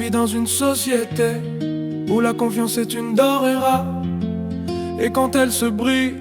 vis dans une société où la confiance est une denrée rare. Et quand elle se brise,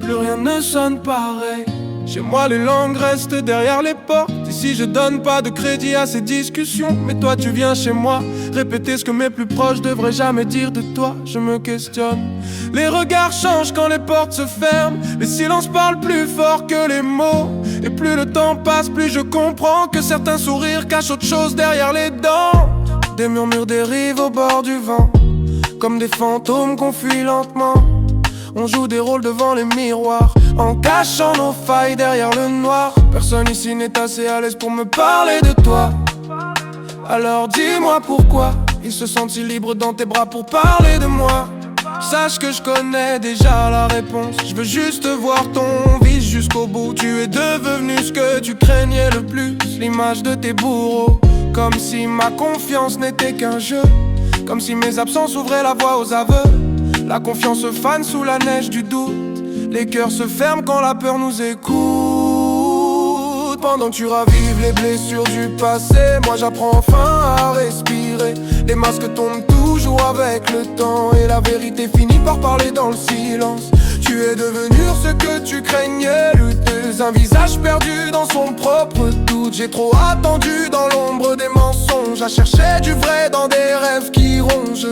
plus rien ne sonne pareil. Chez moi les langues restent derrière les portes. Ici je donne pas de crédit à ces discussions. Mais toi tu viens chez moi répéter ce que mes plus proches devraient jamais dire de toi. Je me questionne. Les regards changent quand les portes se ferment. Les silences parlent plus fort que les mots. Et plus le temps passe, plus je comprends que certains sourires cachent autre chose derrière les dents. Des murmures dérivent au bord du vent, comme des fantômes qu'on fuit lentement. On joue des rôles devant les miroirs, en cachant nos failles derrière le noir. Personne ici n'est assez à l'aise pour me parler de toi. Alors dis-moi pourquoi ils se sentent si libres dans tes bras pour parler de moi. Sache que je connais déjà la réponse. Je veux juste voir ton vice jusqu'au bout. Tu es devenu ce que tu craignais le plus, l'image de tes bourreaux. Comme si ma confiance n'était qu'un jeu, comme si mes absences ouvraient la voie aux aveux. La confiance se fane sous la neige du doute. Les cœurs se ferment quand la peur nous écoute. Pendant que tu ravives les blessures du passé, moi j'apprends enfin à respirer. Les masques tombent toujours avec le temps, et la vérité finit par parler dans le silence. Tu es devenu ce que tu craignais, lutteuse, un visage perdu dans son propre doute. J'ai trop attendu dans l'ombre des mensonges, à chercher du vrai dans des rêves qui rongent.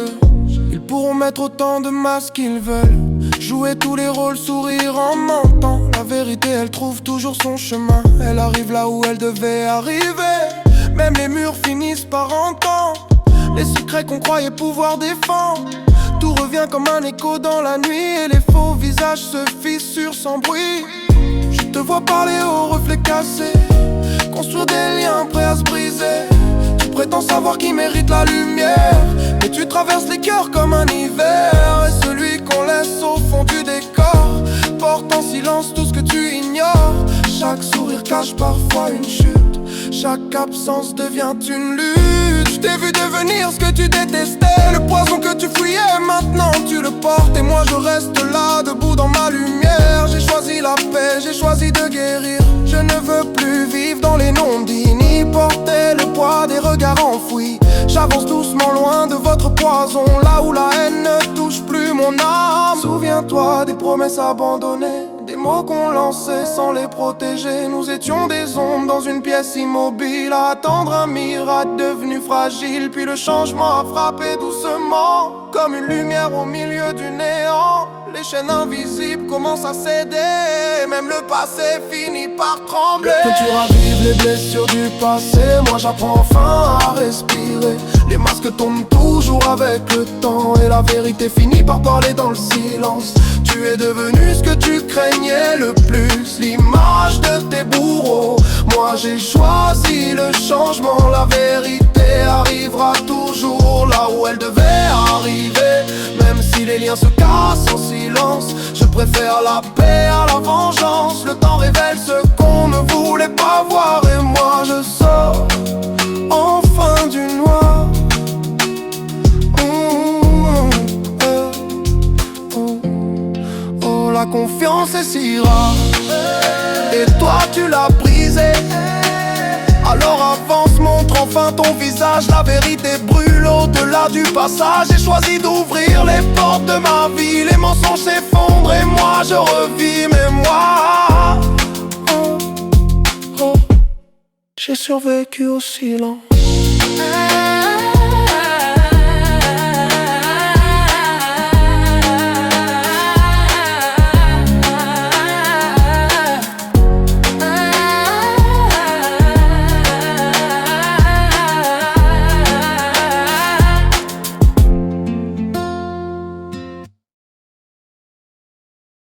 Ils pourront mettre autant de masques qu'ils veulent, jouer tous les rôles, sourire en mentant. La vérité elle trouve toujours son chemin, elle arrive là où elle devait arriver. Même les murs finissent par entendre les secrets qu'on croyait pouvoir défendre. Tout revient comme un écho dans la nuit, et les faux visages se fissurent sans bruit. Je te vois parler au reflet cassé, construire des liens prêts à se briser. Tu prétends savoir qui mérite la lumière, mais tu traverses les cœurs comme un hiver. Et celui qu'on laisse au fond du décor porte en silence tout ce que tu ignores. Chaque sourire cache parfois une chute, chaque absence devient une lutte. Je t'ai vu devenir ce que tu détestais, le poison que tu fuyais, maintenant tu le portes. Et moi je reste là, debout dans ma lumière. J'ai choisi la paix, j'ai choisi de guérir. Je ne veux plus vivre dans les non-dits, ni porter le poids des regards enfouis. J'avance doucement loin de votre poison, là où la haine ne touche plus mon âme. Souviens-toi des promesses abandonnées, des mots qu'on lançait sans les protéger. Nous étions des ombres dans une pièce immobile, à attendre un miracle devenu fragile. Puis le changement a frappé doucement, comme une lumière au milieu du néant. Les chaînes invisibles commencent à céder, même le passé finit par trembler. Que tu ravives les blessures du passé, moi j'apprends enfin à respirer. Les masques tombent toujours avec le temps, et la vérité finit par parler dans le silence. Tu es devenu ce que tu craignais le plus, l'image de tes bourreaux. Moi j'ai choisi le changement, la vérité arrivera toujours là où elle devait arriver. Même si les liens se cassent en silence, je préfère la paix à la vengeance. Le temps révèle ce qu'on ne voulait pas voir, et moi je sors enfin du noir. Oh, la confiance est si rare, et toi tu l'as brisée. Alors avance, montre enfin ton visage. La vérité brûle au-delà du passage. J'ai choisi d'ouvrir les portes de ma vie. Les mensonges s'effondrent et moi je revis. Mais moi, j'ai survécu au silence.